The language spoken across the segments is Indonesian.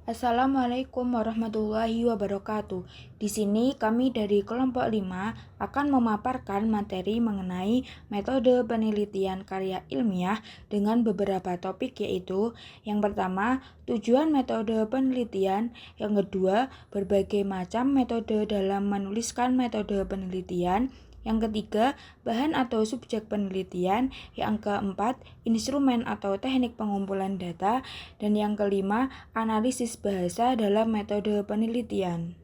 Assalamualaikum warahmatullahi wabarakatuh. Di sini kami dari kelompok 5 akan memaparkan materi mengenai metode penelitian karya ilmiah dengan beberapa topik, yaitu yang pertama, tujuan metode penelitian, yang kedua, berbagai macam metode dalam menuliskan metode penelitian, yang ketiga, bahan atau subjek penelitian, yang keempat, instrumen atau teknik pengumpulan data, dan yang kelima, analisis bahasa dalam metode penelitian.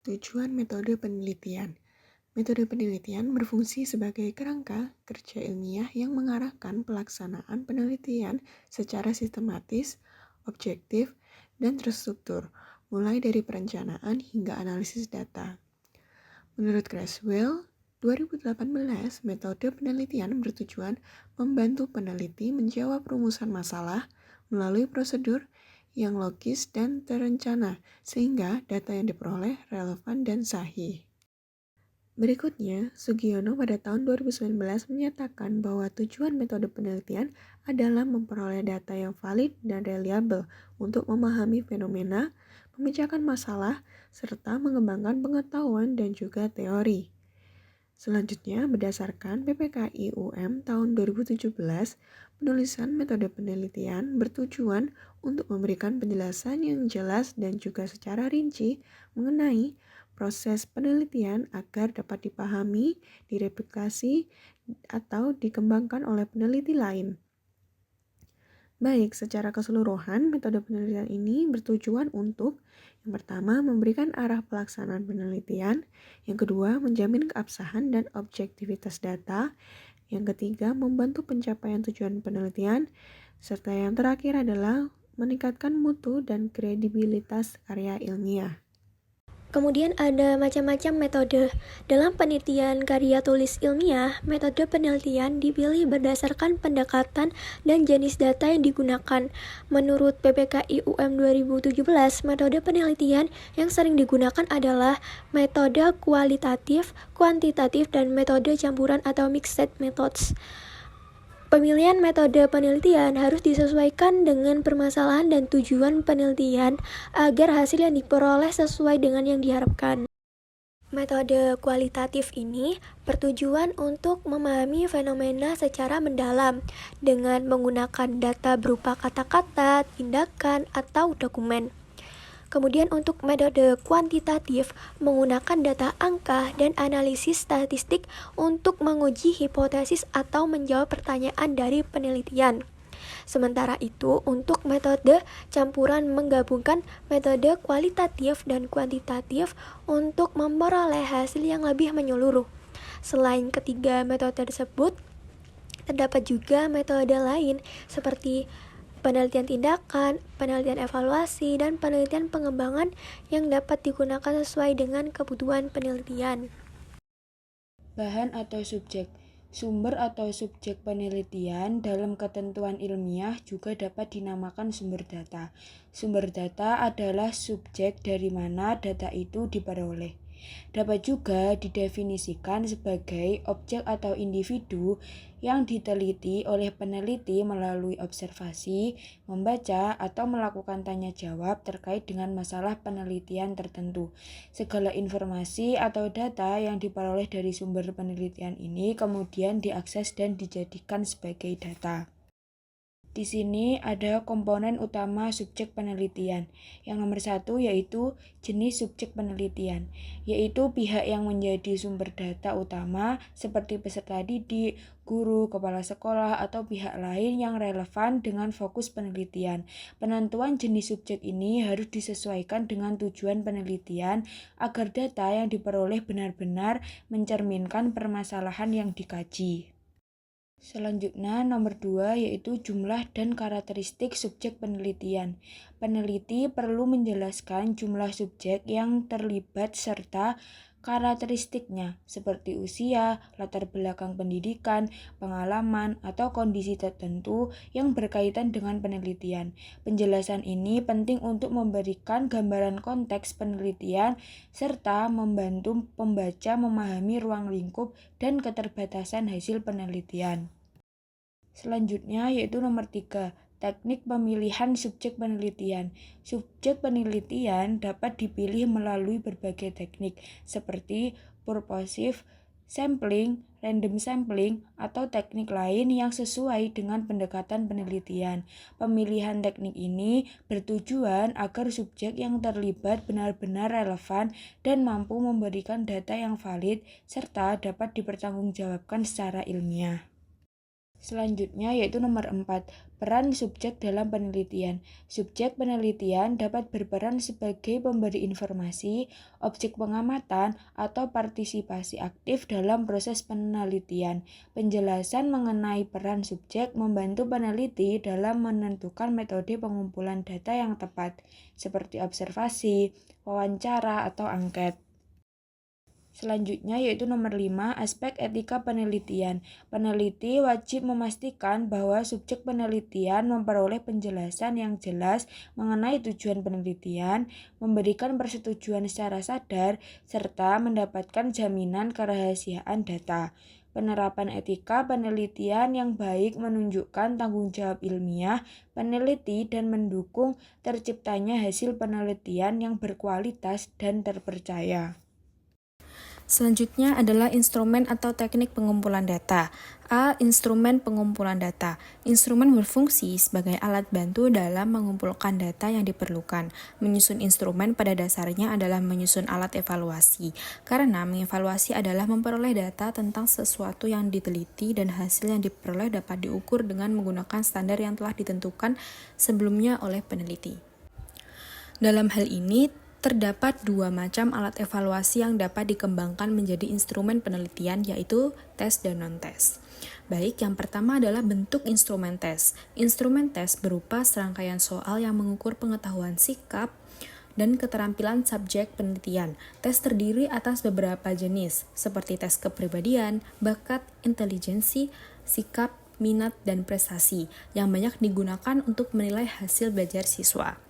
Tujuan metode penelitian. Metode penelitian berfungsi sebagai kerangka kerja ilmiah yang mengarahkan pelaksanaan penelitian secara sistematis, objektif, dan terstruktur, mulai dari perencanaan hingga analisis data. Menurut Creswell, 2018, metode penelitian bertujuan membantu peneliti menjawab rumusan masalah melalui prosedur yang logis dan terencana, sehingga data yang diperoleh relevan dan sahih. Berikutnya, Sugiono pada tahun 2019 menyatakan bahwa tujuan metode penelitian adalah memperoleh data yang valid dan reliabel untuk memahami fenomena, memecahkan masalah, serta mengembangkan pengetahuan dan juga teori. Selanjutnya, berdasarkan PPKI UM tahun 2017, penulisan metode penelitian bertujuan untuk memberikan penjelasan yang jelas dan juga secara rinci mengenai proses penelitian agar dapat dipahami, direplikasi, atau dikembangkan oleh peneliti lain. Baik, secara keseluruhan, metode penelitian ini bertujuan untuk yang pertama, memberikan arah pelaksanaan penelitian, yang kedua, menjamin keabsahan dan objektivitas data, yang ketiga, membantu pencapaian tujuan penelitian, serta yang terakhir adalah meningkatkan mutu dan kredibilitas karya ilmiah. Kemudian ada macam-macam metode. Dalam penelitian karya tulis ilmiah, metode penelitian dipilih berdasarkan pendekatan dan jenis data yang digunakan. Menurut PPKI UM 2017, metode penelitian yang sering digunakan adalah metode kualitatif, kuantitatif, dan metode campuran atau mixed methods. Pemilihan metode penelitian harus disesuaikan dengan permasalahan dan tujuan penelitian agar hasil yang diperoleh sesuai dengan yang diharapkan. Metode kualitatif ini bertujuan untuk memahami fenomena secara mendalam dengan menggunakan data berupa kata-kata, tindakan, atau dokumen. Kemudian untuk metode kuantitatif menggunakan data angka dan analisis statistik untuk menguji hipotesis atau menjawab pertanyaan dari penelitian. Sementara itu, untuk metode campuran menggabungkan metode kualitatif dan kuantitatif untuk memperoleh hasil yang lebih menyeluruh. Selain ketiga metode tersebut, terdapat juga metode lain seperti penelitian tindakan, penelitian evaluasi, dan penelitian pengembangan yang dapat digunakan sesuai dengan kebutuhan penelitian. Bahan atau subjek. Sumber atau subjek penelitian dalam ketentuan ilmiah juga dapat dinamakan sumber data. Sumber data adalah subjek dari mana data itu diperoleh. Dapat juga didefinisikan sebagai objek atau individu yang diteliti oleh peneliti melalui observasi, membaca, atau melakukan tanya jawab terkait dengan masalah penelitian tertentu. Segala informasi atau data yang diperoleh dari sumber penelitian ini kemudian diakses dan dijadikan sebagai data. Di sini ada komponen utama subjek penelitian. Yang nomor 1 yaitu jenis subjek penelitian, yaitu pihak yang menjadi sumber data utama seperti peserta didik, guru, kepala sekolah, atau pihak lain yang relevan dengan fokus penelitian. Penentuan jenis subjek ini harus disesuaikan dengan tujuan penelitian agar data yang diperoleh benar-benar mencerminkan permasalahan yang dikaji. Selanjutnya, nomor 2 yaitu jumlah dan karakteristik subjek penelitian. Peneliti perlu menjelaskan jumlah subjek yang terlibat serta karakteristiknya, seperti usia, latar belakang pendidikan, pengalaman, atau kondisi tertentu yang berkaitan dengan penelitian. Penjelasan ini penting untuk memberikan gambaran konteks penelitian serta membantu pembaca memahami ruang lingkup dan keterbatasan hasil penelitian. Selanjutnya yaitu nomor 3, Teknik pemilihan subjek penelitian. Subjek penelitian dapat dipilih melalui berbagai teknik seperti purposive sampling, random sampling, atau teknik lain yang sesuai dengan pendekatan penelitian. Pemilihan teknik ini bertujuan agar subjek yang terlibat benar-benar relevan dan mampu memberikan data yang valid serta dapat dipertanggungjawabkan secara ilmiah. Selanjutnya yaitu nomor 4, peran subjek dalam penelitian. Subjek penelitian dapat berperan sebagai pemberi informasi, objek pengamatan, atau partisipasi aktif dalam proses penelitian. Penjelasan mengenai peran subjek membantu peneliti dalam menentukan metode pengumpulan data yang tepat, seperti observasi, wawancara, atau angket. Selanjutnya yaitu nomor 5, aspek etika penelitian. Peneliti wajib memastikan bahwa subjek penelitian memperoleh penjelasan yang jelas mengenai tujuan penelitian, memberikan persetujuan secara sadar, serta mendapatkan jaminan kerahasiaan data. Penerapan etika penelitian yang baik menunjukkan tanggung jawab ilmiah peneliti dan mendukung terciptanya hasil penelitian yang berkualitas dan terpercaya. Selanjutnya adalah instrumen atau teknik pengumpulan data. A. Instrumen pengumpulan data. Instrumen berfungsi sebagai alat bantu dalam mengumpulkan data yang diperlukan. Menyusun instrumen pada dasarnya adalah menyusun alat evaluasi, karena mengevaluasi adalah memperoleh data tentang sesuatu yang diteliti dan hasil yang diperoleh dapat diukur dengan menggunakan standar yang telah ditentukan sebelumnya oleh peneliti. Dalam hal ini, terdapat dua macam alat evaluasi yang dapat dikembangkan menjadi instrumen penelitian, yaitu tes dan non-tes. Baik, yang pertama adalah bentuk instrumen tes. Instrumen tes berupa serangkaian soal yang mengukur pengetahuan sikap dan keterampilan subjek penelitian. Tes terdiri atas beberapa jenis, seperti tes kepribadian, bakat, intelijensi, sikap, minat, dan prestasi, yang banyak digunakan untuk menilai hasil belajar siswa.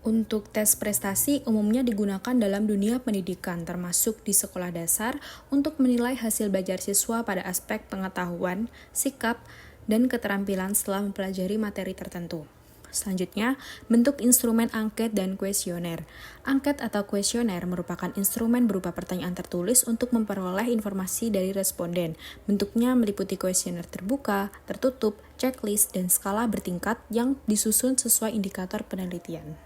Untuk tes prestasi umumnya digunakan dalam dunia pendidikan, termasuk di sekolah dasar, untuk menilai hasil belajar siswa pada aspek pengetahuan, sikap, dan keterampilan setelah mempelajari materi tertentu. Selanjutnya, bentuk instrumen angket dan kuesioner. Angket atau kuesioner merupakan instrumen berupa pertanyaan tertulis untuk memperoleh informasi dari responden. Bentuknya meliputi kuesioner terbuka, tertutup, checklist, dan skala bertingkat yang disusun sesuai indikator penelitian.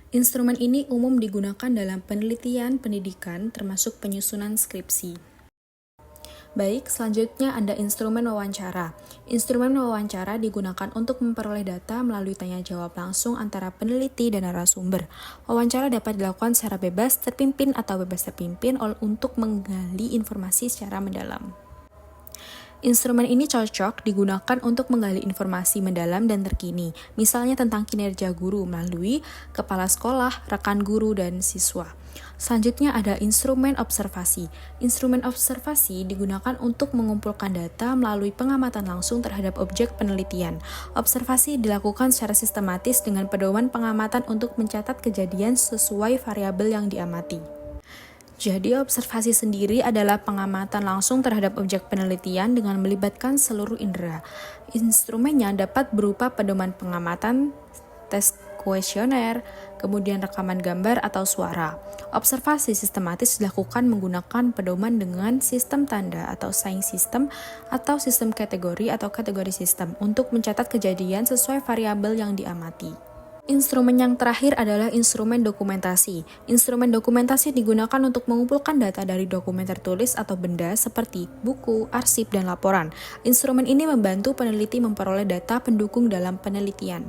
Instrumen ini umum digunakan dalam penelitian pendidikan, termasuk penyusunan skripsi. Baik, selanjutnya ada instrumen wawancara. Instrumen wawancara digunakan untuk memperoleh data melalui tanya jawab langsung antara peneliti dan narasumber. Wawancara dapat dilakukan secara bebas terpimpin atau bebas terpimpin untuk menggali informasi secara mendalam. Instrumen ini cocok digunakan untuk menggali informasi mendalam dan terkini, misalnya tentang kinerja guru melalui kepala sekolah, rekan guru, dan siswa. Selanjutnya ada instrumen observasi. Instrumen observasi digunakan untuk mengumpulkan data melalui pengamatan langsung terhadap objek penelitian. Observasi dilakukan secara sistematis dengan pedoman pengamatan untuk mencatat kejadian sesuai variabel yang diamati. Jadi, observasi sendiri adalah pengamatan langsung terhadap objek penelitian dengan melibatkan seluruh indera. Instrumennya dapat berupa pedoman pengamatan, tes kuesioner, kemudian rekaman gambar atau suara. Observasi sistematis dilakukan menggunakan pedoman dengan sistem tanda atau sign system atau sistem kategori atau kategori sistem untuk mencatat kejadian sesuai variabel yang diamati. Instrumen yang terakhir adalah instrumen dokumentasi. Instrumen dokumentasi digunakan untuk mengumpulkan data dari dokumen tertulis atau benda seperti buku, arsip, dan laporan. Instrumen ini membantu peneliti memperoleh data pendukung dalam penelitian.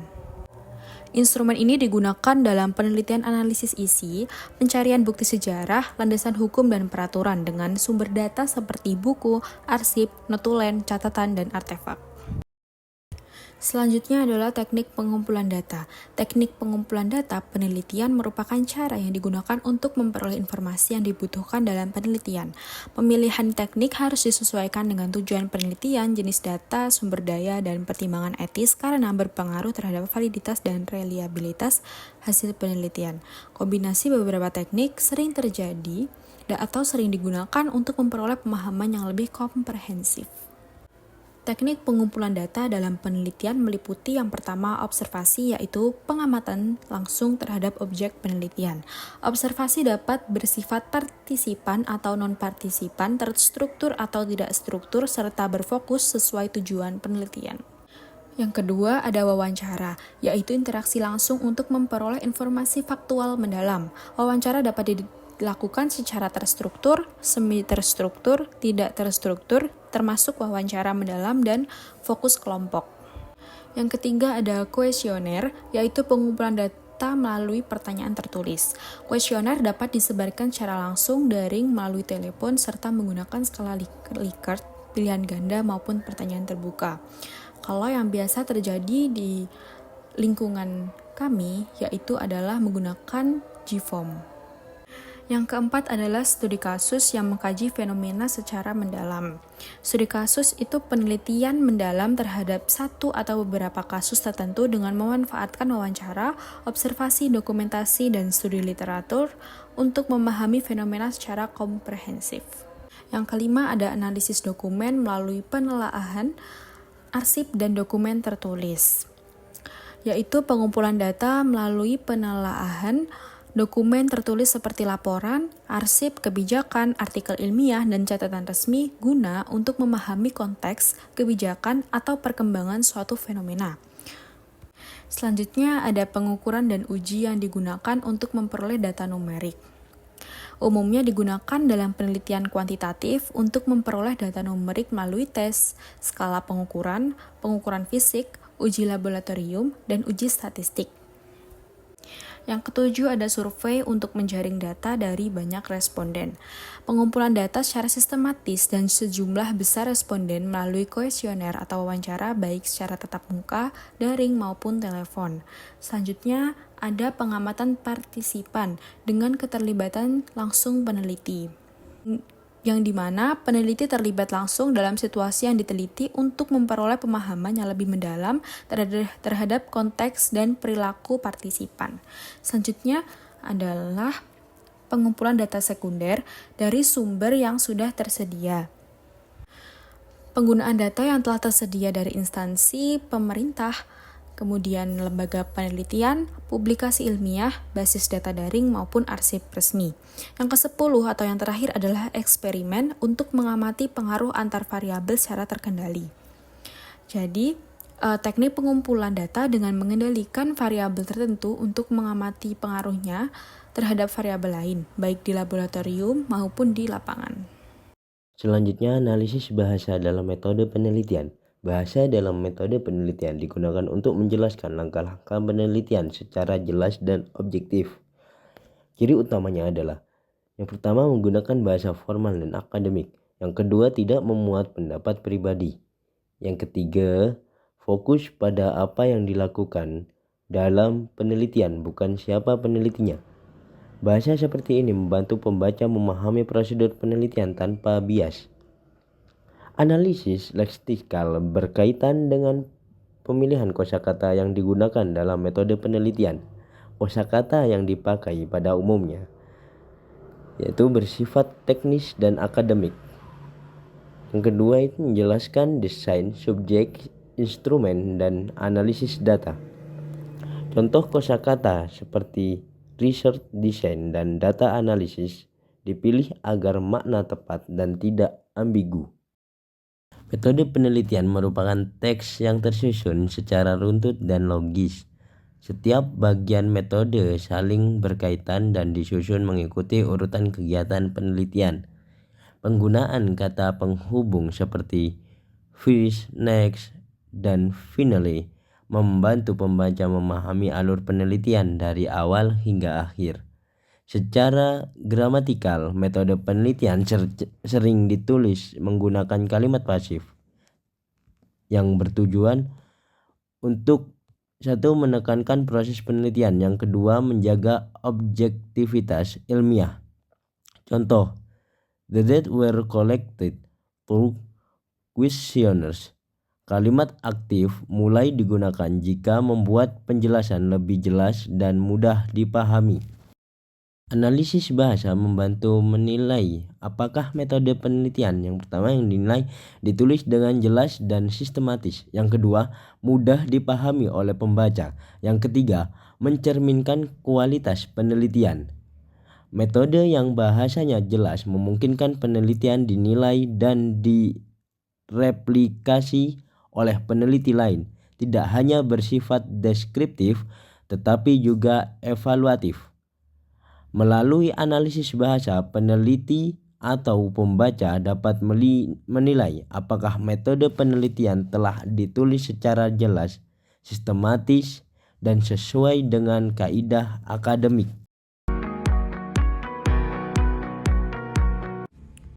Instrumen ini digunakan dalam penelitian analisis isi, pencarian bukti sejarah, landasan hukum, dan peraturan dengan sumber data seperti buku, arsip, notulen, catatan, dan artefak. Selanjutnya adalah teknik pengumpulan data. Teknik pengumpulan data penelitian merupakan cara yang digunakan untuk memperoleh informasi yang dibutuhkan dalam penelitian. Pemilihan teknik harus disesuaikan dengan tujuan penelitian, jenis data, sumber daya, dan pertimbangan etis karena berpengaruh terhadap validitas dan reliabilitas hasil penelitian. Kombinasi beberapa teknik sering terjadi atau sering digunakan untuk memperoleh pemahaman yang lebih komprehensif. Teknik pengumpulan data dalam penelitian meliputi yang pertama observasi, yaitu pengamatan langsung terhadap objek penelitian. Observasi dapat bersifat partisipan atau non-partisipan, terstruktur atau tidak struktur, serta berfokus sesuai tujuan penelitian. Yang kedua ada wawancara, yaitu interaksi langsung untuk memperoleh informasi faktual mendalam. Wawancara dapat dilakukan secara terstruktur, semi-terstruktur, tidak terstruktur, termasuk wawancara mendalam dan fokus kelompok. Yang ketiga ada kuesioner, yaitu pengumpulan data melalui pertanyaan tertulis. Kuesioner dapat disebarkan secara langsung, daring, melalui telepon, serta menggunakan skala Likert, pilihan ganda maupun pertanyaan terbuka. Kalau yang biasa terjadi di lingkungan kami, yaitu adalah menggunakan GFORM. Yang keempat adalah studi kasus yang mengkaji fenomena secara mendalam. Studi kasus itu penelitian mendalam terhadap satu atau beberapa kasus tertentu dengan memanfaatkan wawancara, observasi, dokumentasi, dan studi literatur untuk memahami fenomena secara komprehensif. Yang kelima ada analisis dokumen melalui penelaahan, arsip, dan dokumen tertulis, yaitu pengumpulan data melalui penelaahan, dokumen tertulis seperti laporan, arsip, kebijakan, artikel ilmiah, dan catatan resmi guna untuk memahami konteks, kebijakan, atau perkembangan suatu fenomena. Selanjutnya ada pengukuran dan uji yang digunakan untuk memperoleh data numerik. Umumnya digunakan dalam penelitian kuantitatif untuk memperoleh data numerik melalui tes, skala pengukuran, pengukuran fisik, uji laboratorium, dan uji statistik. Yang ketujuh ada survei untuk menjaring data dari banyak responden. Pengumpulan data secara sistematis dan sejumlah besar responden melalui kuesioner atau wawancara baik secara tatap muka, daring maupun telepon. Selanjutnya ada pengamatan partisipan dengan keterlibatan langsung peneliti, yang dimana peneliti terlibat langsung dalam situasi yang diteliti untuk memperoleh pemahaman yang lebih mendalam terhadap konteks dan perilaku partisipan. Selanjutnya adalah pengumpulan data sekunder dari sumber yang sudah tersedia. Penggunaan data yang telah tersedia dari instansi pemerintah, kemudian lembaga penelitian, publikasi ilmiah, basis data daring maupun arsip resmi. Yang ke-10 atau yang terakhir adalah eksperimen untuk mengamati pengaruh antar variabel secara terkendali. Jadi, teknik pengumpulan data dengan mengendalikan variabel tertentu untuk mengamati pengaruhnya terhadap variabel lain, baik di laboratorium maupun di lapangan. Selanjutnya, analisis bahasa dalam metode penelitian. Bahasa dalam metode penelitian digunakan untuk menjelaskan langkah-langkah penelitian secara jelas dan objektif. Ciri utamanya adalah: yang pertama, menggunakan bahasa formal dan akademik. Yang kedua, tidak memuat pendapat pribadi. Yang ketiga, fokus pada apa yang dilakukan dalam penelitian, bukan siapa penelitinya. Bahasa seperti ini membantu pembaca memahami prosedur penelitian tanpa bias. Analisis leksikal berkaitan dengan pemilihan kosakata yang digunakan dalam metode penelitian. Kosakata yang dipakai pada umumnya yaitu bersifat teknis dan akademik. Yang kedua itu menjelaskan desain, subjek, instrumen, dan analisis data. Contoh kosakata seperti research design dan data analisis dipilih agar makna tepat dan tidak ambigu. Metode penelitian merupakan teks yang tersusun secara runtut dan logis. Setiap bagian metode saling berkaitan dan disusun mengikuti urutan kegiatan penelitian. Penggunaan kata penghubung seperti first, next, dan finally membantu pembaca memahami alur penelitian dari awal hingga akhir. Secara gramatikal, metode penelitian sering ditulis menggunakan kalimat pasif yang bertujuan untuk satu, menekankan proses penelitian, yang kedua, menjaga objektivitas ilmiah. Contoh, the data were collected through questionnaires. Kalimat aktif mulai digunakan jika membuat penjelasan lebih jelas dan mudah dipahami. Analisis bahasa membantu menilai apakah metode penelitian yang pertama yang dinilai ditulis dengan jelas dan sistematis. Yang kedua, mudah dipahami oleh pembaca. Yang ketiga, mencerminkan kualitas penelitian. Metode yang bahasanya jelas memungkinkan penelitian dinilai dan direplikasi oleh peneliti lain. Tidak hanya bersifat deskriptif, tetapi juga evaluatif. Melalui analisis bahasa, peneliti atau pembaca dapat menilai apakah metode penelitian telah ditulis secara jelas, sistematis, dan sesuai dengan kaidah akademik.